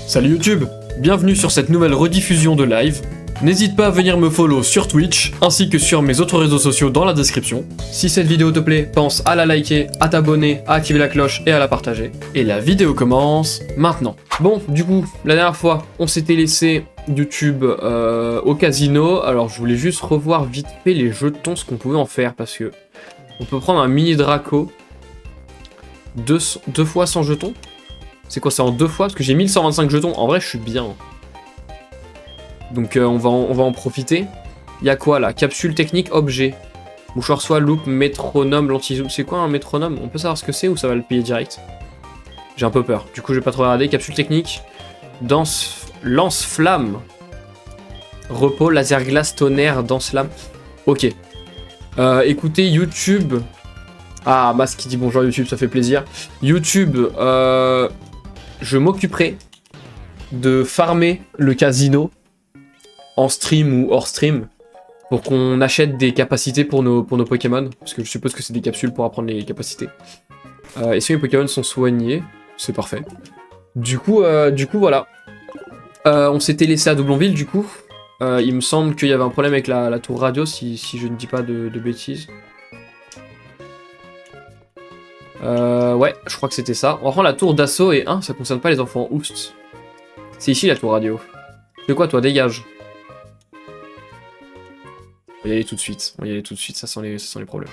Salut YouTube, bienvenue sur cette nouvelle rediffusion de live. N'hésite pas à venir me follow sur Twitch, ainsi que sur mes autres réseaux sociaux dans la description. Si cette vidéo te plaît, pense à la liker, à t'abonner, à activer la cloche et à la partager. Et la vidéo commence maintenant. Bon, du coup, la dernière fois, on s'était laissé YouTube au casino. Alors je voulais juste revoir vite fait les jetons, ce qu'on pouvait en faire, parce que on peut prendre un mini Draco. Deux fois 100 jetons. C'est quoi, c'est en 2 fois? Parce que j'ai 1125 jetons. En vrai, je suis bien. Donc on va en profiter. Il y a quoi là? Capsule technique, objet. Mouchoir soie, loupe, métronome, lentille-zoom. C'est quoi un métronome? On peut savoir ce que c'est ou ça va le payer direct? J'ai un peu peur. Du coup, je vais pas trop regarder. Capsule technique. Lance-flamme. Repos, laser glace, tonnerre, danse-flamme. Ok. Écoutez, YouTube. Ah, Mas qui dit bonjour YouTube, ça fait plaisir. YouTube, je m'occuperai de farmer le casino en stream ou hors stream pour qu'on achète des capacités pour nos Pokémon, parce que je suppose que c'est des capsules pour apprendre les capacités. Et si mes Pokémon sont soignés, c'est parfait. Du coup, voilà. On s'était laissé à Doublonville, du coup. Il me semble qu'il y avait un problème avec la tour radio, si je ne dis pas de bêtises. Ouais, je crois que c'était ça. On va prendre la tour d'assaut et ça concerne pas les enfants. Oust. C'est ici la tour radio. De quoi toi, dégage. On va y aller tout de suite. Ça sent les problèmes.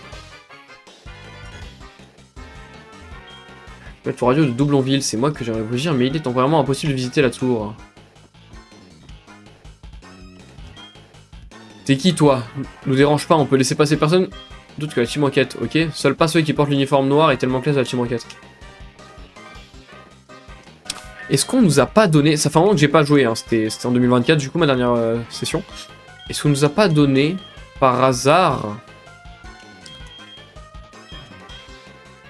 La tour radio de Doublonville, c'est moi que j'aimerais vous dire, mais il est temporairement impossible de visiter la tour. T'es qui toi? Nous dérange pas, on peut laisser passer personne d'autre que la team enquête, ok? Seuls pas ceux qui portent l'uniforme noir et tellement classe de la team enquête. Est-ce qu'on nous a pas donné... Ça fait un moment que j'ai pas joué, hein. C'était en 2024, du coup, ma dernière session. Est-ce qu'on nous a pas donné, par hasard...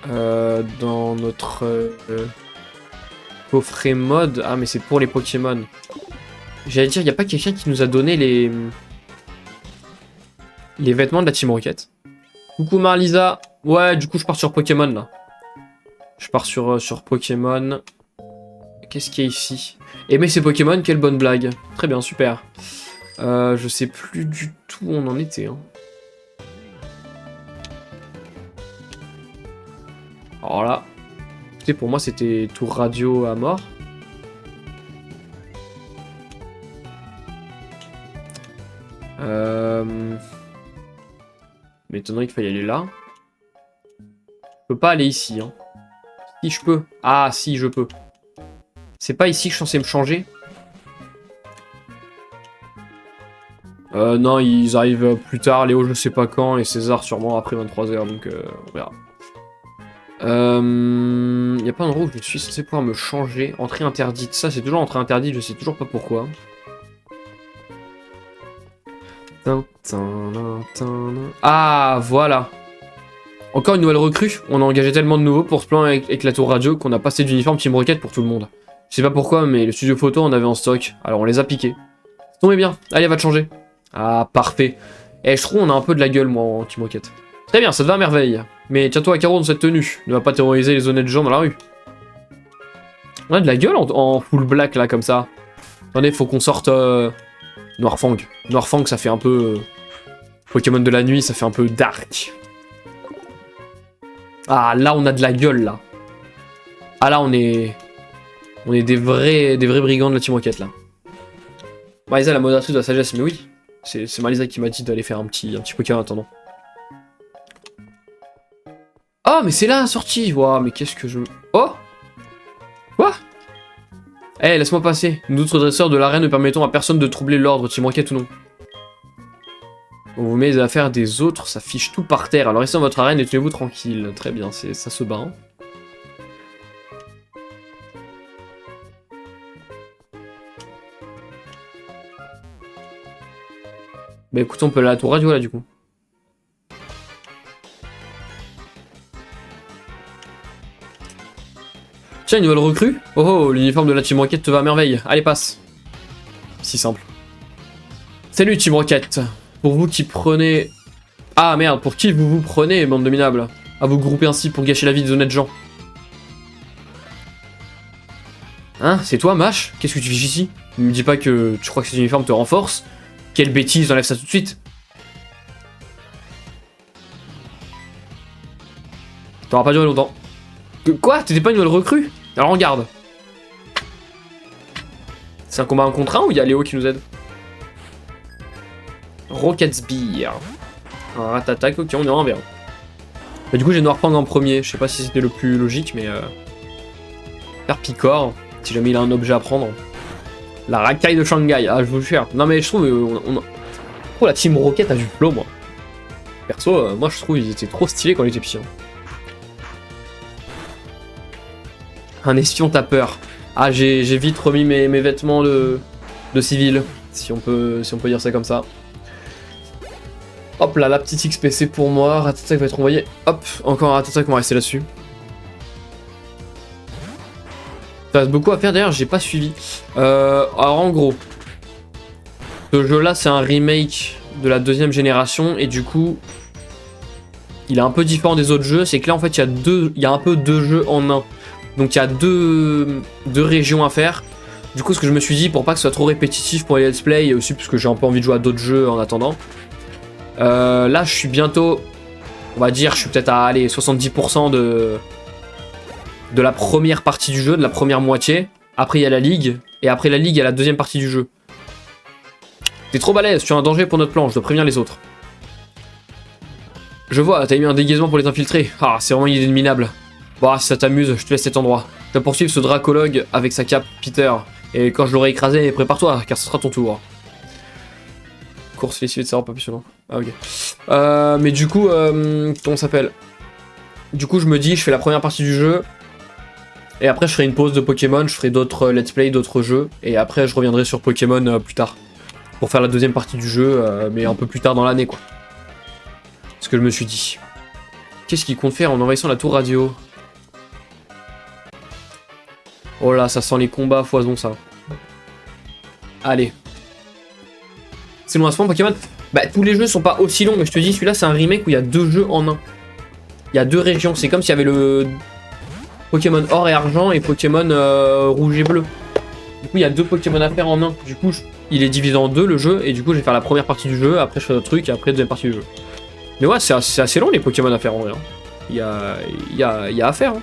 dans notre... coffret mode... Ah, mais c'est pour les Pokémon. J'allais dire, y a pas quelqu'un qui nous a donné les vêtements de la team Rocket? Coucou Marlisa. Ouais, du coup, je pars sur Pokémon, là. Je pars sur Pokémon. Qu'est-ce qu'il y a ici? Aimer ces Pokémon, quelle bonne blague. Très bien, super. Je sais plus du tout où on en était. Hein. Alors là, écoutez, pour moi, c'était tour radio à mort. M'étonnerait qu'il faille aller là. Je peux pas aller ici. Hein. Si je peux. Ah, si, je peux. C'est pas ici que je suis censé me changer? Non, ils arrivent plus tard. Léo, je sais pas quand. Et César, sûrement après 23h. Donc, on verra. Y a pas un endroit où je suis censé pouvoir me changer. Entrée interdite. Ça, c'est toujours entrée interdite. Je sais toujours pas pourquoi. Ah, voilà. Encore une nouvelle recrue. On a engagé tellement de nouveaux pour ce plan avec la tour radio qu'on a passé d'uniforme Team Rocket pour tout le monde. Je sais pas pourquoi, mais le studio photo on avait en stock. Alors on les a piqués. Ça tombait bien. Allez, va te changer. Ah, parfait. Et je trouve on a un peu de la gueule, moi, en Team Rocket. Très bien, ça te va à merveille. Mais tiens-toi à carreau dans cette tenue. Ne va pas terroriser les honnêtes gens dans la rue. On a de la gueule en full black, là, comme ça. Attendez, faut qu'on sorte... Noirfang. Noirfang, ça fait un peu... Pokémon de la nuit, ça fait un peu dark. Ah, là, on a de la gueule, là. Ah, là, on est des vrais brigands de la Team Rocket, là. Marisa, la modératrice de la sagesse, mais oui. C'est Marisa qui m'a dit d'aller faire un petit Pokémon en attendant. Oh, mais c'est là la sortie. Waouh, mais qu'est-ce que je... Oh. Quoi? Eh, laisse-moi passer. Nous autres dresseurs de l'arène ne permettons à personne de troubler l'ordre, Team Rocket ou non. On vous met les affaires des autres, ça fiche tout par terre. Alors restez dans votre arène et tenez-vous tranquille. Très bien, ça se bat. Hein. Bah écoute, on peut aller à la tour radio là du coup. Tiens, une nouvelle recrue. Oh oh, l'uniforme de la Team Rocket te va à merveille. Allez, passe. Si simple. Salut Team Rocket. Pour vous qui prenez... Ah merde, pour qui vous prenez, bande de minables? À vous grouper ainsi pour gâcher la vie des honnêtes gens. Hein, c'est toi, Mash? Qu'est-ce que tu fais ici? Ne me dis pas que tu crois que cet uniforme te renforce. Quelle bêtise, enlève ça tout de suite. T'auras pas duré longtemps. Quoi? T'étais pas une nouvelle recrue? Alors regarde. C'est un combat 1 contre 1 ou il y a Léo qui nous aide? Rocket Spear. Un rat-attaque, ok, on est en 1v1. Du coup, j'ai Noirpang en premier. Je sais pas si c'était le plus logique, mais. Faire Picor, si jamais il a un objet à prendre. La racaille de Shanghai, ah, je vous jure. Non, mais je trouve. Oh, la team Rocket a du flow, moi. Perso, moi je trouve qu'ils étaient trop stylés quand ils étaient petits. Hein. Un espion tapeur. Ah, j'ai vite remis mes vêtements de civil, si on peut dire ça comme ça. Hop là, la petite XPC pour moi. Rat-attaque va être envoyé. Hop, encore un rat-attaque, on va rester là-dessus. Ça reste beaucoup à faire d'ailleurs, j'ai pas suivi. Alors en gros, ce jeu là c'est un remake de la 2e génération et du coup il est un peu différent des autres jeux. C'est que là en fait il y a un peu 2 jeux en un. Donc il y a deux régions à faire. Du coup ce que je me suis dit pour pas que ce soit trop répétitif pour les let's play et aussi parce que j'ai un peu envie de jouer à d'autres jeux en attendant. Là je suis bientôt, on va dire je suis peut-être à aller 70% de la première partie du jeu, de la première moitié. Après il y a la ligue, et après la ligue il y a la 2e partie du jeu. T'es trop balèze, tu es un danger pour notre plan, je dois prévenir les autres. Je vois, t'as mis un déguisement pour les infiltrer. Ah, c'est vraiment une idée minable. Bon, si ça t'amuse, je te laisse cet endroit. Je dois poursuivre ce dracologue avec sa cape, Peter. Et quand je l'aurai écrasé, prépare-toi, car ce sera ton tour. Course lessive de savoir pas plus long. Ah ok. Mais du coup, comment ça s'appelle? Du coup je me dis, je fais la première partie du jeu. Et après je ferai une pause de Pokémon, je ferai d'autres let's play, d'autres jeux. Et après je reviendrai sur Pokémon plus tard. Pour faire la 2e partie du jeu, mais un peu plus tard dans l'année quoi. Ce que je me suis dit. Qu'est-ce qu'il compte faire en envahissant la tour radio? Oh là, ça sent les combats foison ça. Allez. C'est long à ce moment Pokémon. Bah tous les jeux sont pas aussi longs, mais je te dis celui-là c'est un remake où il y a 2 jeux en un. Il y a 2 régions, c'est comme s'il y avait le Pokémon or et argent et Pokémon rouge et bleu. Du coup il y a 2 Pokémon à faire en un. Du coup il est divisé en 2 le jeu et du coup je vais faire la première partie du jeu, après je fais d'autres trucs et après la 2e partie du jeu. Mais ouais c'est assez long les Pokémon à faire en vrai. Hein. Il y a à faire. Hein.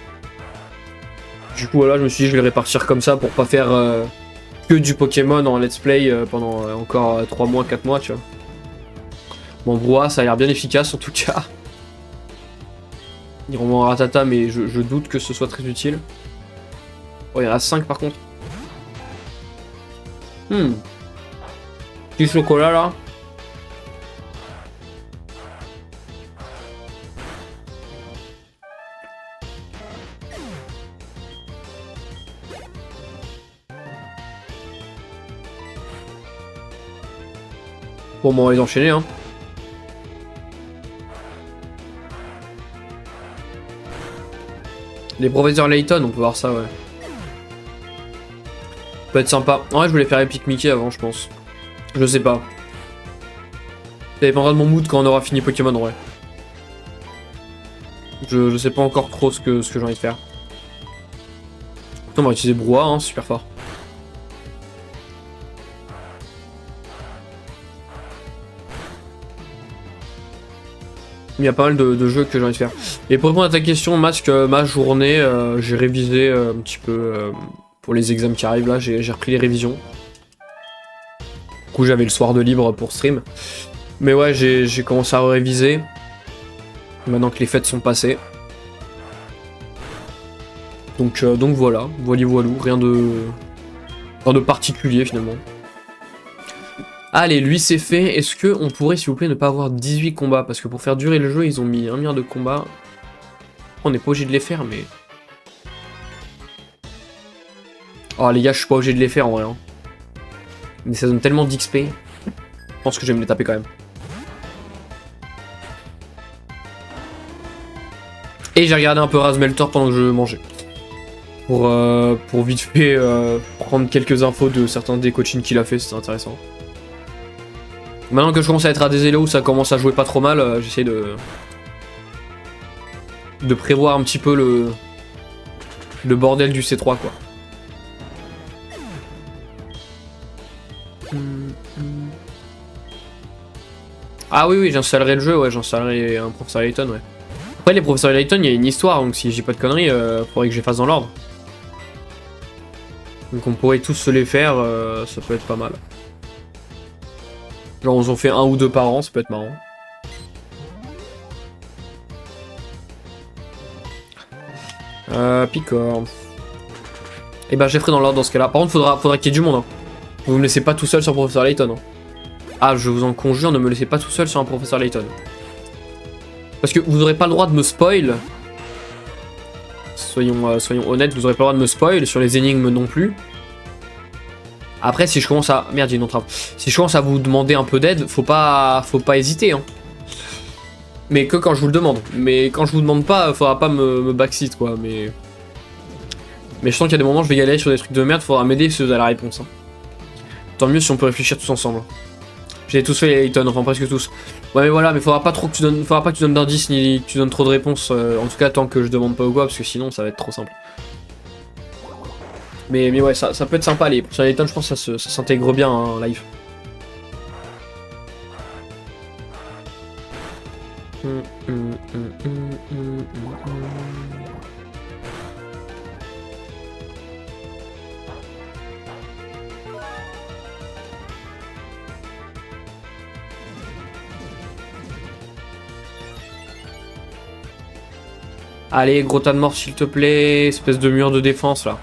Du coup voilà je me suis dit je vais le répartir comme ça pour pas faire que du Pokémon en let's play pendant encore 3 mois, 4 mois tu vois. Bon Broa ça a l'air bien efficace en tout cas. Il renvoie un Ratata mais je doute que ce soit très utile. Oh il y en a 5 par contre. Petit chocolat là. Bon, on va les enchaîner hein. Les professeurs Layton, on peut voir ça ouais. Ça peut être sympa. En vrai je voulais faire Epic Mickey avant je pense. Je sais pas. Ça dépendra de mon mood quand on aura fini Pokémon ouais. Je sais pas encore trop ce que j'ai envie de faire. On va utiliser Brouhaha, hein, super fort. Il y a pas mal de jeux que j'ai envie de faire. Et pour répondre à ta question, ma journée, j'ai révisé un petit peu pour les examens qui arrivent là, j'ai repris les révisions. Du coup j'avais le soir de libre pour stream. Mais ouais, j'ai commencé à réviser. Maintenant que les fêtes sont passées. Donc voilà, voilou, rien de particulier finalement. Allez, lui c'est fait. Est-ce que on pourrait s'il vous plaît ne pas avoir 18 combats? Parce que pour faire durer le jeu, ils ont mis 1 milliard de combats. On n'est pas obligé de les faire, mais... Oh les gars, je suis pas obligé de les faire en vrai. Hein. Mais ça donne tellement d'XP. Je pense que je vais me les taper quand même. Et j'ai regardé un peu Razmeltor pendant que je mangeais. Pour vite fait prendre quelques infos de certains des coachings qu'il a fait, c'était intéressant. Maintenant que je commence à être à des élos où ça commence à jouer pas trop mal, j'essaie de prévoir un petit peu le bordel du C3 quoi. Ah oui, j'installerai le jeu, ouais, j'installerai un professeur Layton, ouais. Après, les professeurs Layton, il y a une histoire, donc si j'ai pas de conneries, faudrait que je les fasse dans l'ordre. Donc on pourrait tous se les faire, ça peut être pas mal. Genre on en fait 1 ou 2 par an, ça peut être marrant. Picor. Et ben je les ferai dans l'ordre dans ce cas-là. Par contre, faudra qu'il y ait du monde. Hein. Vous me laissez pas tout seul sur professeur Layton. Hein. Ah, je vous en conjure, ne me laissez pas tout seul sur un professeur Layton. Parce que vous n'aurez pas le droit de me spoil. Soyons honnêtes, vous n'aurez pas le droit de me spoil. Sur les énigmes non plus. Après, si je commence à... Merde, j'ai une entrave. Si je commence à vous demander un peu d'aide, faut pas hésiter. Hein. Mais que quand je vous le demande. Mais quand je vous demande pas, faudra pas me backseat, quoi. Mais je sens qu'il y a des moments, je vais galérer sur des trucs de merde, faudra m'aider si vous avez la réponse. Hein. Tant mieux si on peut réfléchir tous ensemble. J'ai tous fait les Layton, enfin presque tous. Ouais mais voilà, mais faudra pas que tu donnes d'indices ni que tu donnes trop de réponses, en tout cas tant que je demande pas ou quoi, parce que sinon ça va être trop simple. Mais ouais, ça peut être sympa, les Layton, je pense que ça s'intègre bien hein, en live. Allez, gros tas de mort s'il te plaît, espèce de mur de défense là.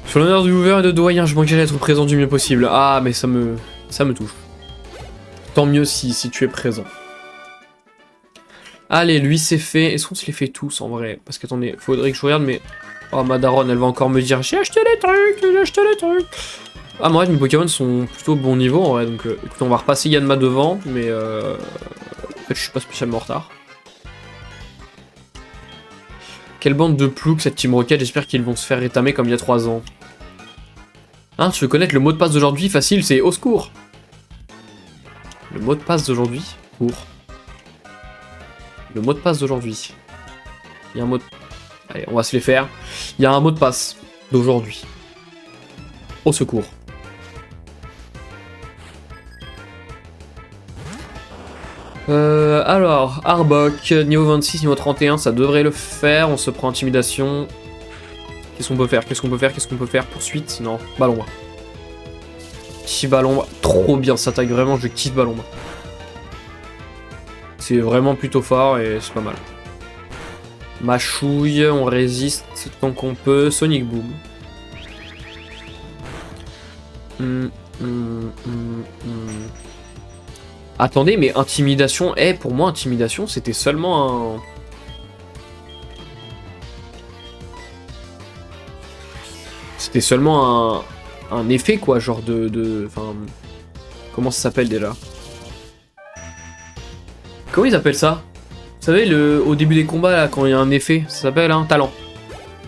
Sur l'honneur du Hoover et de doyen, je manquerai d'être présent du mieux possible. Ah, mais ça me touche. Tant mieux si tu es présent. Allez, lui c'est fait. Est-ce qu'on se les fait tous en vrai? Parce qu'attendez, faudrait que je regarde, mais... Oh, ma daronne, elle va encore me dire j'ai acheté les trucs. Ah, mais en vrai, mes Pokémon sont plutôt bon niveau en vrai, donc écoute, on va repasser Yanma devant, mais en fait, je suis pas spécialement en retard. Quelle bande de ploucs cette Team Rocket, j'espère qu'ils vont se faire rétamer comme il y a 3 ans. Hein, tu veux connaître le mot de passe d'aujourd'hui? Facile, c'est au secours. Le mot de passe d'aujourd'hui? Cours. Le mot de passe d'aujourd'hui. Il y a un mot de... Allez, on va se les faire. Il y a un mot de passe d'aujourd'hui. Au secours. Alors, Arbok, niveau 26, niveau 31, ça devrait le faire. On se prend intimidation. Qu'est-ce qu'on peut faire? Poursuite? Non, ballon. Petit ballon, trop bien, ça attaque vraiment, je kiffe ballon. C'est vraiment plutôt fort et c'est pas mal. Machouille, on résiste tant qu'on peut. Sonic Boom. Attendez, mais intimidation... pour moi, intimidation, c'était seulement un... C'était seulement un effet, quoi, genre de... Enfin... Comment ça s'appelle, déjà? Comment ils appellent ça? Vous savez, au début des combats, là, quand il y a un effet, ça s'appelle un talent.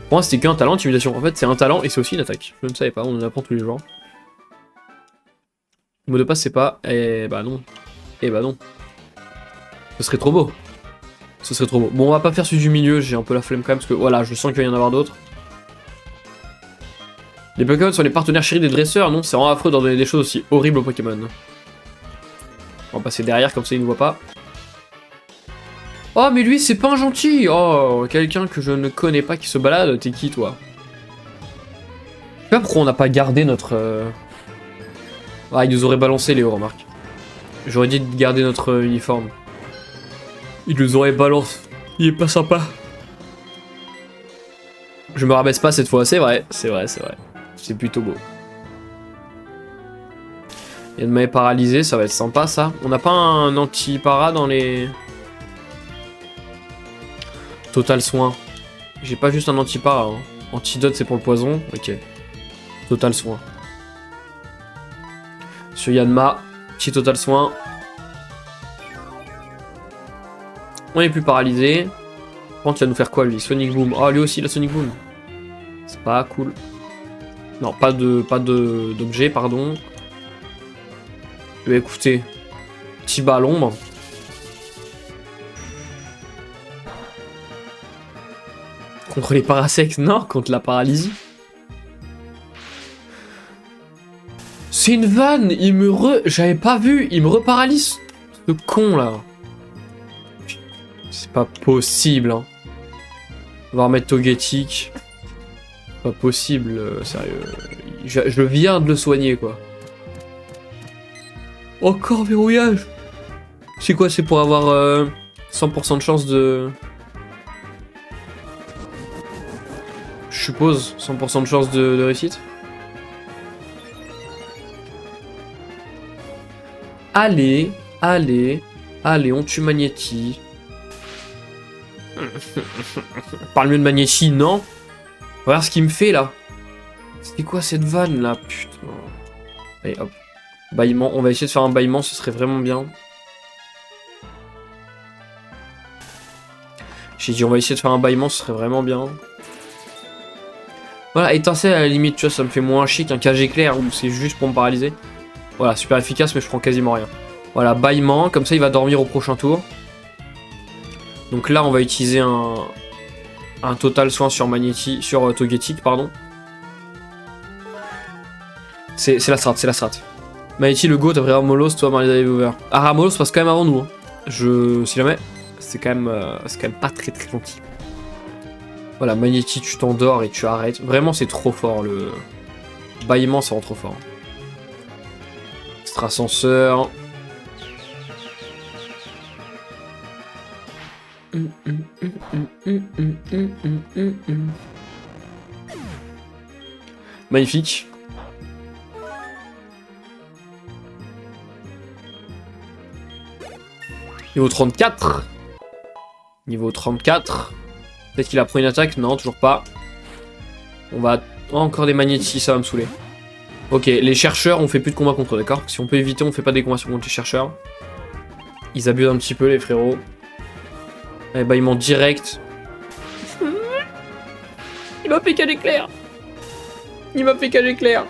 Pour moi, c'était qu'un talent, intimidation. En fait, c'est un talent et c'est aussi une attaque. Je ne savais pas, on en apprend tous les jours. Le mot de passe, c'est pas... bah non. Bah non. Ce serait trop beau. Ce serait trop beau. Bon, on va pas faire celui du milieu, j'ai un peu la flemme quand même, parce que voilà, je sens qu'il va y en avoir d'autres. Les Pokémon sont les partenaires chéris des dresseurs, non? C'est vraiment affreux d'en donner des choses aussi horribles aux Pokémon. On va passer derrière, comme ça ils ne voient pas. Oh, mais lui, c'est pas un gentil! Oh, quelqu'un que je ne connais pas qui se balade, t'es qui, toi? Je sais pas pourquoi on n'a pas gardé notre... Ah, il nous aurait balancé, Léo, remarque. J'aurais dit de garder notre uniforme. Il nous aurait balancé. Il est pas sympa. Je me rabaisse pas cette fois, c'est vrai. C'est plutôt beau. Yanma est paralysé, ça va être sympa ça. On n'a pas un anti-para dans les... Total soin. J'ai pas juste un anti-para. Hein. Antidote c'est pour le poison. Ok. Total soin. Sur Yanma, petit total soin. On est plus paralysé. Par contre, il va nous faire quoi lui? Sonic Boom. Oh, lui aussi, la Sonic Boom. C'est pas cool. Non, pas d'objet, pardon. Écoutez. Petit ballon. Contre les parasects, non, contre la paralysie. C'est une vanne, J'avais pas vu, il me reparalyse. Ce con là. C'est pas possible, hein. On va remettre Togetic. Pas possible, sérieux. Je viens de le soigner, quoi. Encore verrouillage. C'est quoi, c'est pour avoir 100% de chance de... Je suppose, 100% de chance de réussite. Allez, allez, allez, on tue Magnéti. Parle mieux de Magnéti, non? Regarde ce qu'il me fait là. C'était quoi cette vanne là? Putain. Allez hop. Bâillement, on va essayer de faire un bâillement, ce serait vraiment bien. J'ai dit on va essayer de faire un bâillement, ce serait vraiment bien. Voilà, étincelle à la limite, tu vois, ça me fait moins chic qu'un cage éclair où c'est juste pour me paralyser. Voilà, super efficace, mais je prends quasiment rien. Voilà, bâillement, comme ça il va dormir au prochain tour. Donc là, on va utiliser un total soin sur Togetic, pardon. C'est la strat, c'est la strat. Magnéti, le go, t'as pris Ramolos, toi, Marley Over. Ah, Ramolos passe quand même avant nous. Hein. Si jamais, c'est quand même pas très très gentil. Voilà, Magnéti, tu t'endors et tu arrêtes. Vraiment, c'est trop fort, le bâillement, ça rend trop fort. Ascenseur. Magnifique. Niveau 34. Niveau 34. Peut-être qu'il a pris une attaque. Non, toujours pas. On va... Oh, encore des magnétis, ça va me saouler. Ok, les chercheurs, on fait plus de combats contre eux, d'accord? Si on peut éviter, on fait pas des combats contre les chercheurs. Ils abusent un petit peu, les frérots. Allez, bâillement direct. Il m'a fait cage éclair. Il m'a fait cage éclair.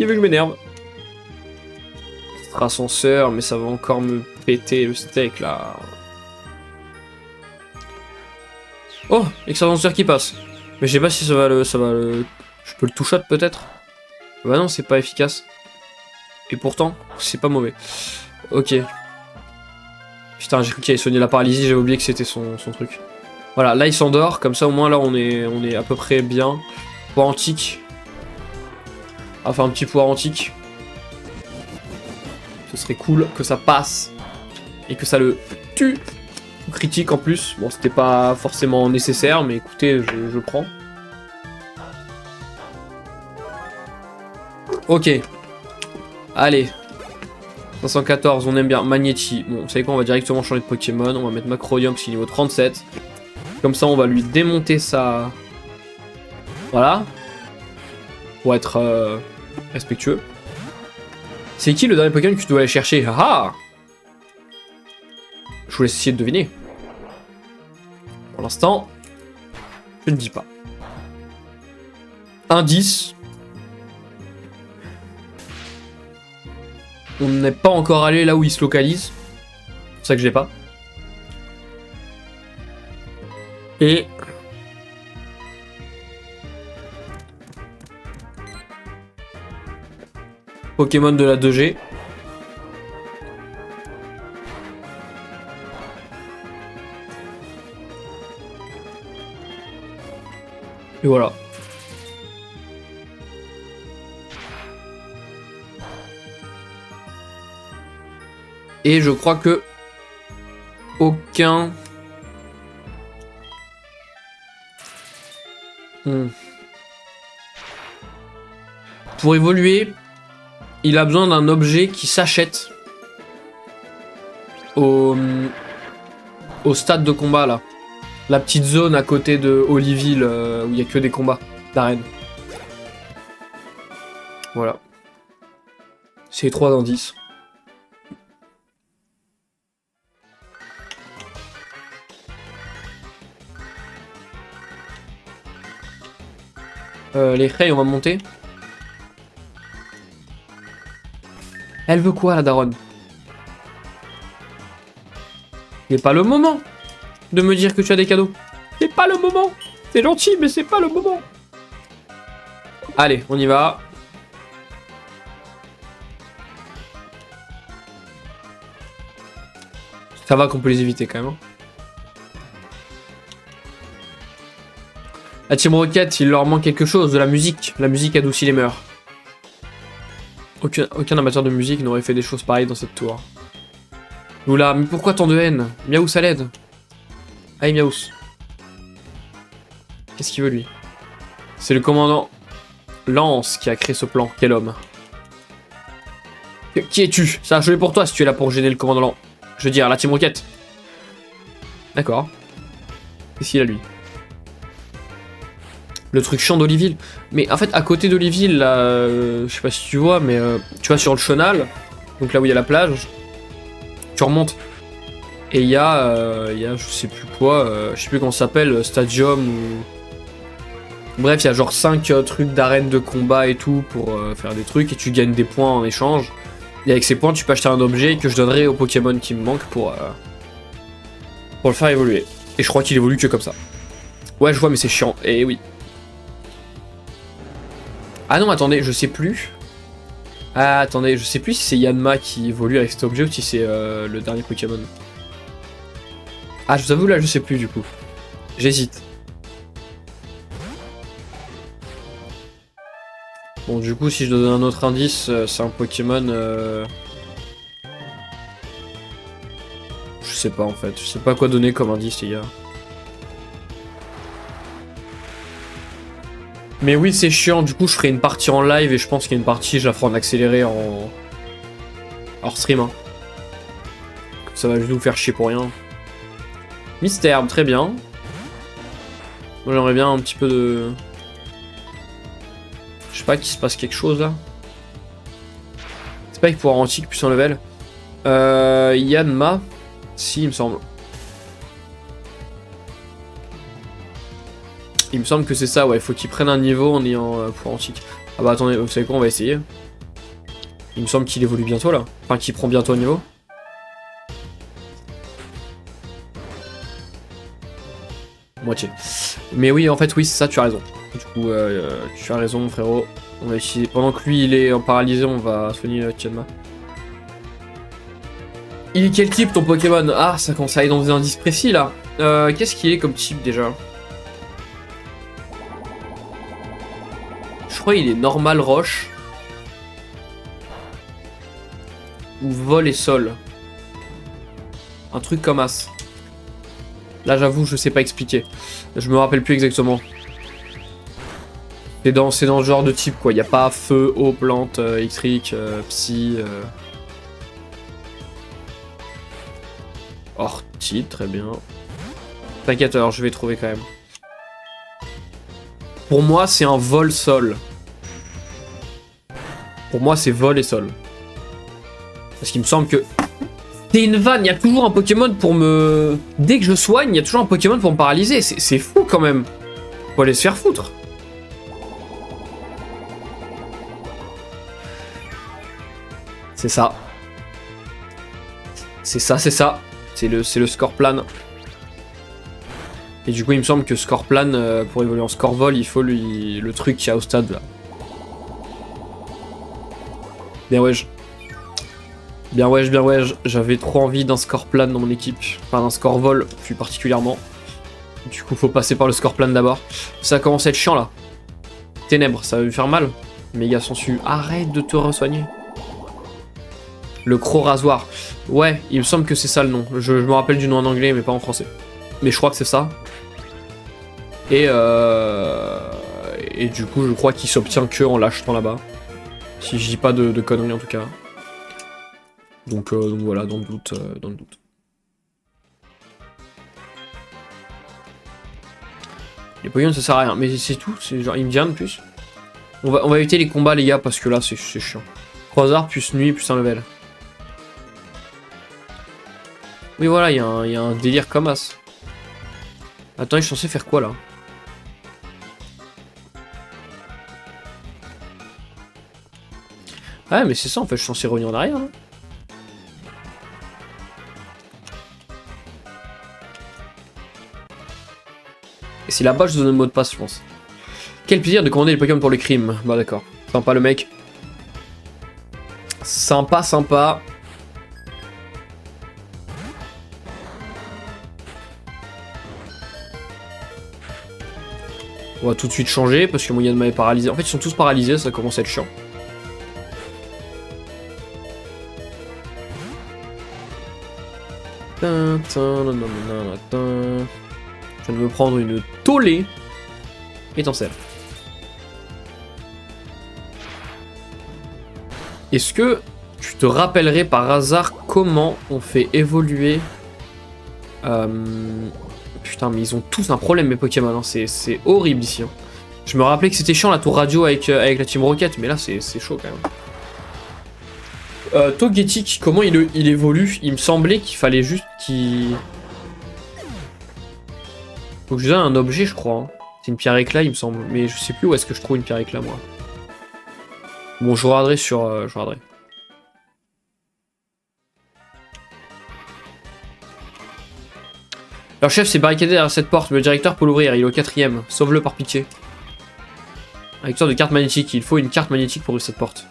Il veut que je m'énerve. Ascenseur, mais ça va encore me péter le steak, là. Oh, l'excellent qui passe. Mais je sais pas si ça va le... Je peux le two-shot, peut-être? Bah non, c'est pas efficace. Et pourtant, c'est pas mauvais. Ok. Putain, j'ai cru qu'il allait soigner la paralysie, j'avais oublié que c'était son truc. Voilà, là il s'endort, comme ça au moins là on est à peu près bien. Poire antique. Enfin un petit poire antique. Ce serait cool que ça passe. Et que ça le tue. Critique en plus. Bon, c'était pas forcément nécessaire, mais écoutez, je prends. Ok. Allez. 514, on aime bien. Magnéti. Bon, vous savez quoi, on va directement changer de Pokémon. On va mettre Macroyum, parce qu'il est niveau 37. Comme ça, on va lui démonter sa... Voilà. Pour être respectueux. C'est qui le dernier Pokémon que tu dois aller chercher? Ah! Je vous laisse essayer de deviner. Pour l'instant, je ne dis pas. Indice. On n'est pas encore allé là où il se localise. C'est pour ça que je l'ai pas. Et... Pokémon de la 2G. Et voilà. Et je crois que aucun... Pour évoluer, il a besoin d'un objet qui s'achète au stade de combat là. La petite zone à côté de Oliville où il n'y a que des combats d'arène. Voilà. C'est 3 indices. Les rails, on va monter. Elle veut quoi, la daronne? C'est pas le moment de me dire que tu as des cadeaux. C'est pas le moment. C'est gentil, mais c'est pas le moment. Allez, on y va. Ça va qu'on peut les éviter quand même. Hein. La Team Rocket, il leur manque quelque chose, de la musique. La musique adoucit les mœurs. Aucun amateur de musique n'aurait fait des choses pareilles dans cette tour. Oula, mais pourquoi tant de haine? Miaous à l'aide. Allez, Miaous. Qu'est-ce qu'il veut, lui? C'est le commandant Lance qui a créé ce plan. Quel homme. Qui es-tu? Ça a joué pour toi si tu es là pour gêner le commandant Lance. Je veux dire, la Team Rocket. D'accord. Qu'est-ce qu'il a, lui? Le truc chiant d'Oliville. Mais en fait, à côté d'Oliville, là, je sais pas si tu vois, mais tu vas sur le chenal, donc là où il y a la plage, tu remontes. Et il y a, je sais plus quoi, je sais plus comment ça s'appelle, Stadium ou... Bref, il y a genre 5 trucs d'arène de combat et tout pour faire des trucs, et tu gagnes des points en échange. Et avec ces points, tu peux acheter un objet que je donnerai au Pokémon qui me manque pour le faire évoluer. Et je crois qu'il évolue que comme ça. Ouais, je vois, mais c'est chiant. Et oui. Ah non, attendez, je sais plus. Ah, attendez, je sais plus si c'est Yanma qui évolue avec cet objet ou si c'est le dernier Pokémon. Ah, je vous avoue, là, je sais plus du coup. J'hésite. Bon, du coup, si je donne un autre indice, c'est un Pokémon... Je sais pas, en fait. Je sais pas quoi donner comme indice, les gars. Mais oui, c'est chiant, du coup je ferai une partie en live et je pense qu'il y a une partie, je la ferai en accéléré en... hors stream. Hein. Ça va juste nous faire chier pour rien. Mystère, très bien. Moi j'aimerais bien un petit peu de... Je sais pas qu'il se passe quelque chose là. C'est pas qu'il faut antique plus en level. Yanma. Si, il me semble. Il me semble que c'est ça, ouais, faut qu'il prenne un niveau en ayant pour antique. Ah bah attendez, vous savez quoi, on va essayer. Il me semble qu'il évolue bientôt là. Enfin, qu'il prend bientôt un niveau. Moitié. Mais oui, en fait, oui, c'est ça, tu as raison. Du coup, tu as raison, frérot. On va essayer. Pendant que lui, il est en paralysé, on va soigner Tianma. Il est quel type ton Pokémon? Ah, ça commence à aller dans des indices précis là. Qu'est-ce qu'il est comme type déjà? Je crois qu'il est normal roche. Ou vol et sol. Un truc comme as. Là j'avoue je sais pas expliquer. Je me rappelle plus exactement. C'est dans le genre de type quoi. Il n'y a pas feu, eau, plante, électrique, psy. Ortie, très bien. T'inquiète alors je vais trouver quand même. Pour moi c'est un vol sol. Pour moi, c'est vol et sol. Parce qu'il me semble que... C'est une vanne, il y a toujours un Pokémon pour me... Dès que je soigne, il y a toujours un Pokémon pour me paralyser. C'est fou quand même. Faut aller se faire foutre. C'est ça. C'est ça, c'est ça. C'est le Scorplan. Et du coup, il me semble que Scorplan, pour évoluer en Scorvol, il faut le truc qu'il y a au stade là. Bien wesh. Bien wesh, bien wesh. J'avais trop envie d'un Scorplan dans mon équipe. Enfin, d'un Scorvol, plus particulièrement. Du coup, faut passer par le Scorplan d'abord. Ça commence à être chiant, là. Ténèbres, ça va lui faire mal. Méga sensu. Arrête de te re-soigner. Le Croc Rasoir. Ouais, il me semble que c'est ça le nom. Je me rappelle du nom en anglais, mais pas en français. Mais je crois que c'est ça. Et du coup, je crois qu'il s'obtient que en l'achetant là-bas. Si je dis pas de conneries en tout cas. Donc voilà, dans le doute, dans le doute. Les Pokémon ça sert à rien, mais c'est tout, c'est genre il me dit rien de plus. On va éviter les combats les gars parce que là c'est chiant. Croisard plus nuit plus un level. Oui voilà, il y a un délire comme as. Attends, je suis censé faire quoi là? Ouais mais c'est ça en fait, je suis censé revenir en arrière. Hein. Et c'est là-bas je te donne le mot de passe je pense. Quel plaisir de commander les Pokémon pour le crime. Bah d'accord. Sympa le mec. Sympa, sympa. On va tout de suite changer parce que mon Yanma est paralysé. En fait, ils sont tous paralysés, ça commence à être chiant. Je viens de me prendre une tollée étincelle. Est-ce que tu te rappellerais par hasard comment on fait évoluer... Putain, mais ils ont tous un problème, mes Pokémon, hein. C'est horrible ici. Hein. Je me rappelais que c'était chiant la tour radio avec la Team Rocket, mais là c'est chaud quand même. Togetic, comment il évolue? Il me semblait qu'il fallait juste qu'il... Faut que je donne un objet, je crois. Hein. C'est une pierre éclat, il me semble. Mais je sais plus où est-ce que je trouve une pierre éclat, moi. Bon, je regarderai sur... je regarderai. Leur chef s'est barricadé derrière cette porte, mais le directeur peut l'ouvrir, il est au 4ème. Sauve-le par pitié. Un lecteur de carte magnétique, il faut une carte magnétique pour ouvrir cette porte.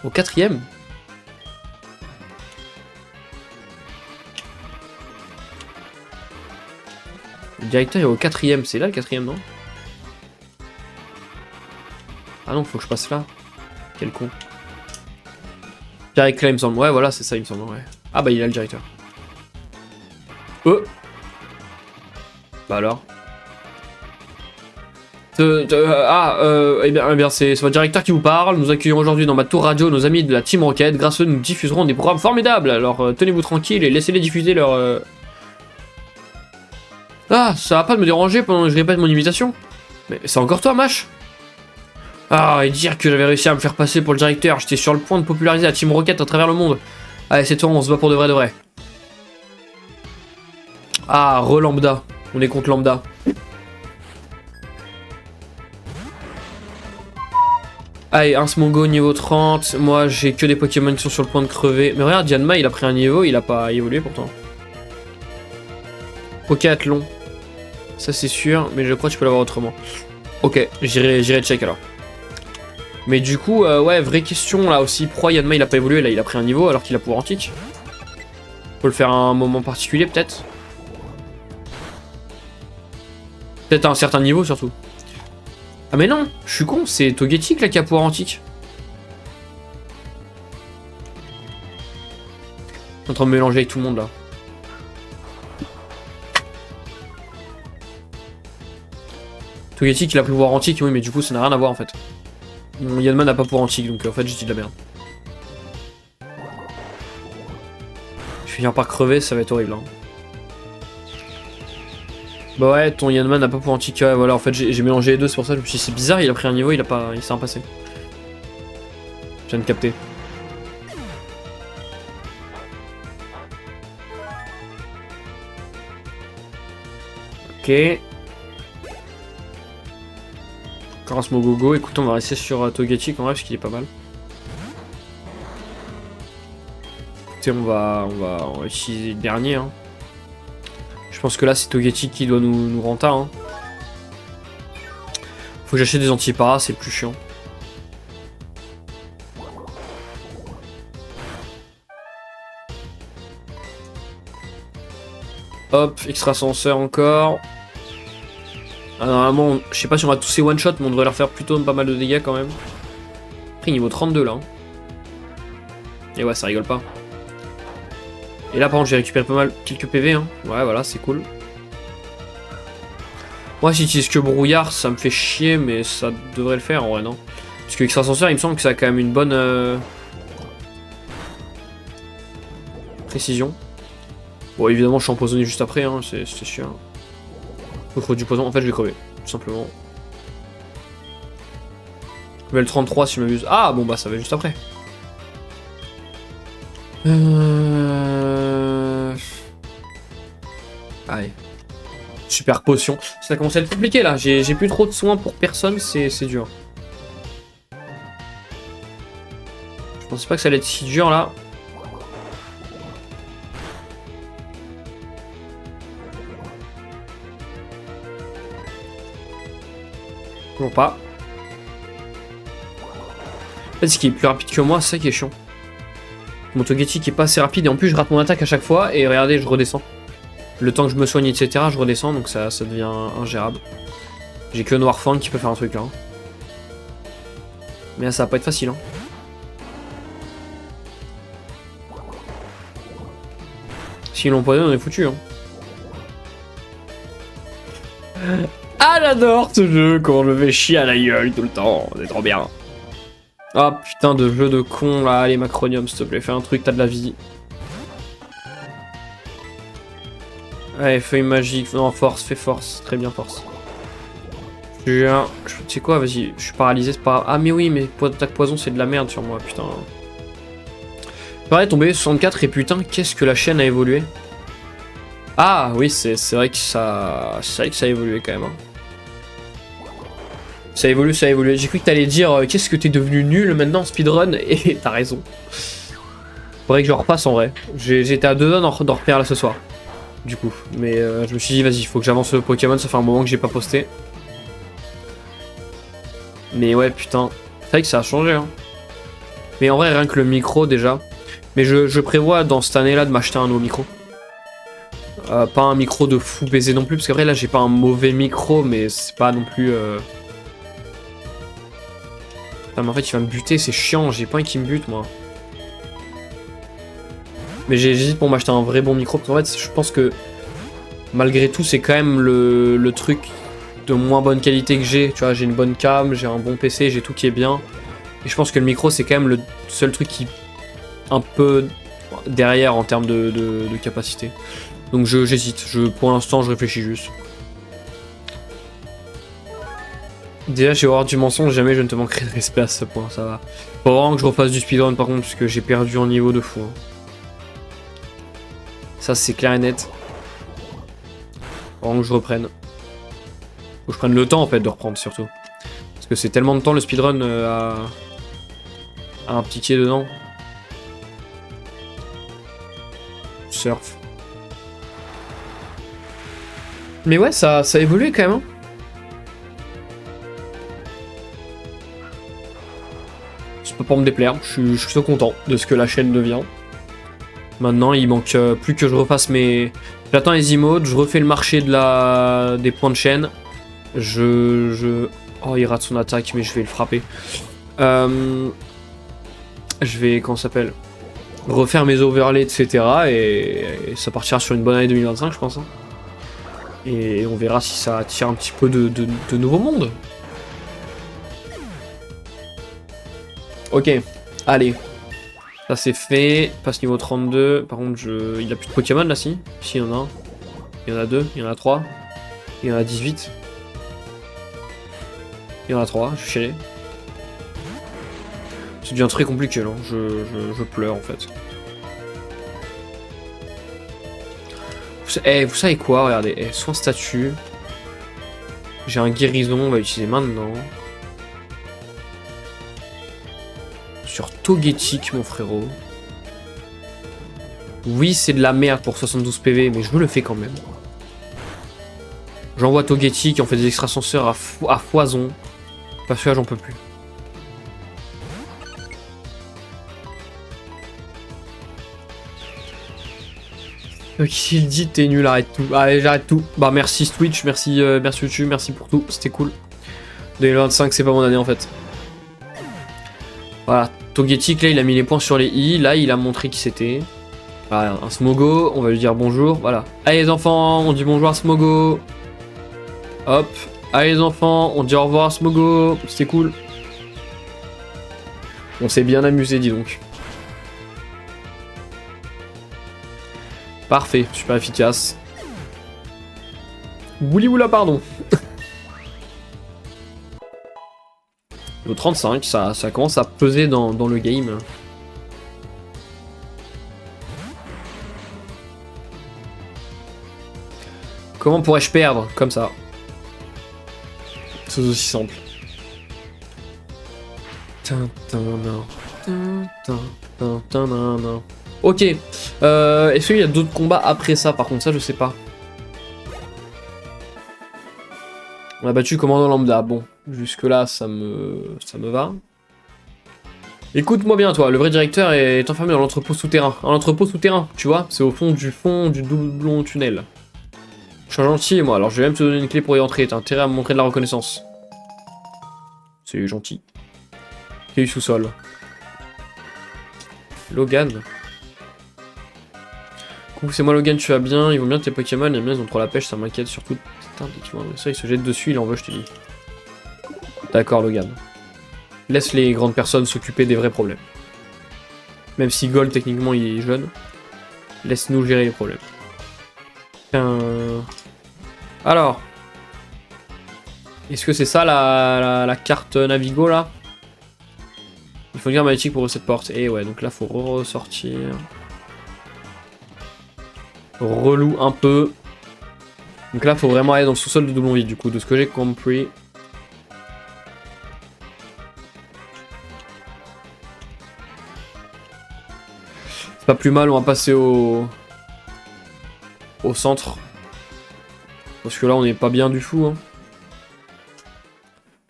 Au 4ème? Le directeur est au 4ème, c'est là le 4ème, non? Ah non, faut que je passe là. Quel con. Direct là, il me semble. Ouais, voilà, c'est ça, il me semble. Ouais. Ah bah, il est là le directeur. Bah alors. Eh bien c'est votre directeur qui vous parle. Nous accueillons aujourd'hui dans ma tour radio nos amis de la Team Rocket. Grâce à eux, nous diffuserons des programmes formidables. Alors tenez-vous tranquille et laissez-les diffuser leur... Ah, ça va pas de me déranger pendant que je répète mon imitation. Mais c'est encore toi, Mash? Ah, et dire que j'avais réussi à me faire passer pour le directeur. J'étais sur le point de populariser la Team Rocket à travers le monde. Allez, c'est toi, on se bat pour de vrai de vrai. Ah, re-lambda. On est contre lambda. Allez, un Smogo niveau 30. Moi, j'ai que des Pokémon qui sont sur le point de crever. Mais regarde, Yanma, il a pris un niveau, il a pas évolué pourtant. Pokéathlon. Ça, c'est sûr, mais je crois que tu peux l'avoir autrement. Ok, j'irai check alors. Mais du coup, ouais, vraie question là aussi. Pourquoi Yanma, il a pas évolué? Là, il a pris un niveau alors qu'il a pouvoir antique. Faut le faire à un moment particulier, peut-être. Peut-être à un certain niveau, surtout. Ah mais non, je suis con, c'est Togetic là qui a pouvoir antique. Je suis en train de mélanger avec tout le monde là. Togetic il a pouvoir antique, oui mais du coup ça n'a rien à voir en fait. Mon Yanma n'a pas pouvoir antique donc en fait je dis de la merde. Je vais finir par crever, ça va être horrible hein. Bah ouais, ton Yanma n'a pas pour antique. Ouais, voilà, en fait j'ai mélangé les deux, c'est pour ça que je me suis dit c'est bizarre, il a pris un niveau, il s'est impassé. Je viens de capter. Ok. Encore un Smogogo. Écoute, on va rester sur Togetic en vrai parce qu'il est pas mal. Écoutez, on va utiliser le dernier. Hein. Je pense que là c'est Togetic qui doit nous renta. Hein. Faut que j'achète des antiparas, c'est le plus chiant. Hop, extrasenseur encore. Ah, normalement, je sais pas si on va tous ces one shot, mais on devrait leur faire plutôt pas mal de dégâts quand même. Après, niveau 32 là. Hein. Et ouais, ça rigole pas. Et là, par contre, j'ai récupéré pas mal, quelques PV. Hein. Ouais, voilà, c'est cool. Moi, si j'utilise que brouillard, ça me fait chier, mais ça devrait le faire en vrai, non? Parce que extrasenseur, il me semble que ça a quand même une bonne précision. Bon, évidemment, je suis empoisonné juste après, hein, c'est sûr. Faut du poison, en fait, je vais crever, tout simplement. Level 33 si je m'abuse. Ah, bon, bah, ça va juste après. Allez. Super potion. Ça commence à être compliqué là. J'ai plus trop de soins pour personne, c'est dur. Je pensais pas que ça allait être si dur là. Toujours pas. En fait, ce qui est plus rapide que moi, c'est ça qui est chiant. Mon Togetic est pas assez rapide et en plus je rate mon attaque à chaque fois et regardez je redescends. Le temps que je me soigne etc je redescends donc ça devient ingérable. J'ai que Noirfang qui peut faire un truc là. Mais là, ça va pas être facile. Hein. S'ils l'ont poisonné, on est foutu. Hein. Ah, j'adore ce jeu, comment je vais chier à la gueule tout le temps, c'est trop bien. Ah putain de jeu de con là, allez Macronium s'il te plaît, fais un truc, t'as de la vie. Allez, feuille magique, non force, fais force, très bien force. Tu sais quoi, vas-y, je suis paralysé, c'est pas... Ah mais oui, mais attaque poison c'est de la merde sur moi, putain. Pareil, tombé 64 et putain, qu'est-ce que la chaîne a évolué. Ah oui, c'est vrai que ça... C'est vrai que ça a évolué quand même. Hein. Ça évolue, ça évolue. J'ai cru que t'allais dire qu'est-ce que t'es devenu nul maintenant speedrun et t'as raison. Faudrait que je repasse en vrai. J'étais à 2 doigts d'en refaire là ce soir. Du coup. Mais je me suis dit vas-y, faut que j'avance le Pokémon, ça fait un moment que j'ai pas posté. Mais ouais putain. C'est vrai que ça a changé hein. Mais en vrai rien que le micro déjà. Mais je prévois dans cette année là de m'acheter un nouveau micro. Pas un micro de fou baiser non plus, parce qu'après là j'ai pas un mauvais micro, mais c'est pas non plus... Ah, mais en fait il va me buter, c'est chiant, j'ai pas un qui me bute moi. Mais j'hésite pour m'acheter un vrai bon micro, parce qu'en fait je pense que malgré tout c'est quand même le truc de moins bonne qualité que j'ai. Tu vois, j'ai une bonne cam, j'ai un bon PC, j'ai tout qui est bien. Et je pense que le micro c'est quand même le seul truc qui... un peu derrière en termes de capacité. Donc j'hésite, pour l'instant je réfléchis juste. Déjà j'ai horreur du mensonge, jamais je ne te manquerai de respect à ce point, ça va. Faut vraiment que je refasse du speedrun par contre, parce que j'ai perdu en niveau de fou. Hein. Ça c'est clair et net. Faut vraiment que je reprenne. Faut que je prenne le temps en fait de reprendre surtout. Parce que c'est tellement de temps le speedrun à impliquer dedans. Surf. Mais ouais, ça a évolué quand même. Hein. C'est pas pour me déplaire, je suis plutôt content de ce que la chaîne devient. Maintenant, il manque plus que je refasse mes... J'attends les emotes, je refais le marché des points de chaîne. Oh, il rate son attaque, mais je vais le frapper. Je vais, comment ça s'appelle, refaire mes overlays, etc. Et ça partira sur une bonne année 2025, je pense. Hein. Et on verra si ça attire un petit peu de nouveaux mondes. Ok, allez. Ça c'est fait. Passe niveau 32. Par contre, il a plus de Pokémon là, si. Si, il y en a un. Il y en a 2, il y en a 3. Il y en a 18. Il y en a 3, je suis chialé. Ça devient très compliqué là. Je pleure en fait. Vous savez quoi, regardez, soin statut. J'ai un guérison, on va l'utiliser maintenant. Sur Togetic, mon frérot. Oui, c'est de la merde pour 72 PV, mais je me le fais quand même. J'envoie Togetic, on fait des extrasenseurs à foison. Parce que là, j'en peux plus. Ok, il dit t'es nul, arrête tout. Allez, j'arrête tout. Bah merci Twitch, merci YouTube, merci pour tout, c'était cool. 2025, c'est pas mon année en fait. Voilà, Togetic là il a mis les points sur les i, là il a montré qui c'était. Voilà, un Smogo, on va lui dire bonjour, voilà. Allez les enfants, on dit bonjour à Smogo. Hop, allez les enfants, on dit au revoir à Smogo, c'était cool. On s'est bien amusé, dis donc. Parfait, super efficace. Wouli-woula, pardon. Le 35, ça commence à peser dans le game. Comment pourrais-je perdre comme ça? C'est aussi simple. Ok. Est-ce qu'il y a d'autres combats après ça? Par contre, ça, je sais pas. On a battu commandant lambda. Bon, jusque-là, ça me va. Écoute-moi bien, toi. Le vrai directeur est enfermé dans l'entrepôt souterrain. Un entrepôt souterrain, tu vois? C'est au fond du doublon tunnel. Je suis gentil, moi, alors je vais même te donner une clé pour y entrer. T'as intérêt à me montrer de la reconnaissance. C'est gentil. Qui est du sous-sol. Logan. Coucou, c'est moi Logan, tu vas bien? Ils vont bien tes Pokémon, les miens ils ont trop la pêche, ça m'inquiète surtout. Putain, dès qu'ils vont ça, ils se jettent dessus, il en veut, je te dis. D'accord, Logan. Laisse les grandes personnes s'occuper des vrais problèmes. Même si Gold, techniquement, il est jeune. Laisse-nous gérer les problèmes. Alors. Est-ce que c'est ça la carte Navigo, là? Il faut une guerre magnétique pour cette porte. Et ouais, donc là, faut ressortir. Relou un peu. Donc là, faut vraiment aller dans le sous-sol de Doublon Vide, du coup, de ce que j'ai compris. C'est pas plus mal, on va passer au centre. Parce que là, on est pas bien du tout. Hein.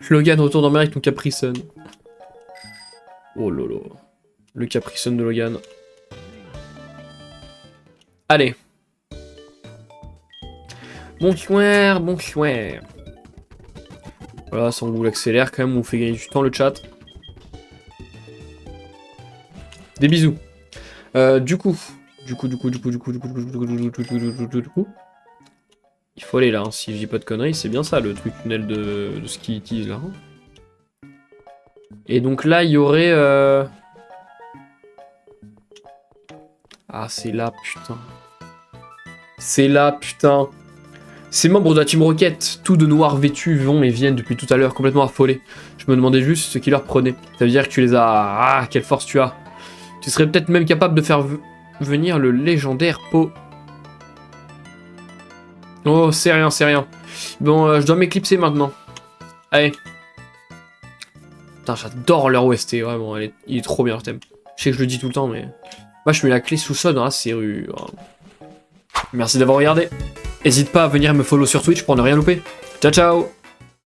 Logan, retourne en mer avec ton Capricène. Oh lolo. Le Capricène de Logan. Allez. Bonsoir, bonsoir. Voilà, ça on vous l'accélère quand même, on vous fait gagner du temps le chat. Des bisous. Du coup. Il faut aller là, hein, si je dis pas de conneries, c'est bien ça le truc tunnel de ce qu'ils utilisent là. Hein. Et donc là, il y aurait... Ah, c'est là, putain. C'est là, putain. Ces membres de la Team Rocket, tout de noir vêtus, vont et viennent depuis tout à l'heure, complètement affolés. Je me demandais juste ce qui leur prenait. Ça veut dire que tu les as... Ah, quelle force tu as. Tu serais peut-être même capable de faire venir le légendaire Po... Oh, c'est rien, c'est rien. Bon, je dois m'éclipser maintenant. Allez. Putain, j'adore leur OST, vraiment, il est trop bien leur thème. Je sais que je le dis tout le temps, mais... Moi, je mets la clé sous-sol dans la serrure. Merci d'avoir regardé. N'hésite pas à venir me follow sur Twitch pour ne rien louper. Ciao, ciao.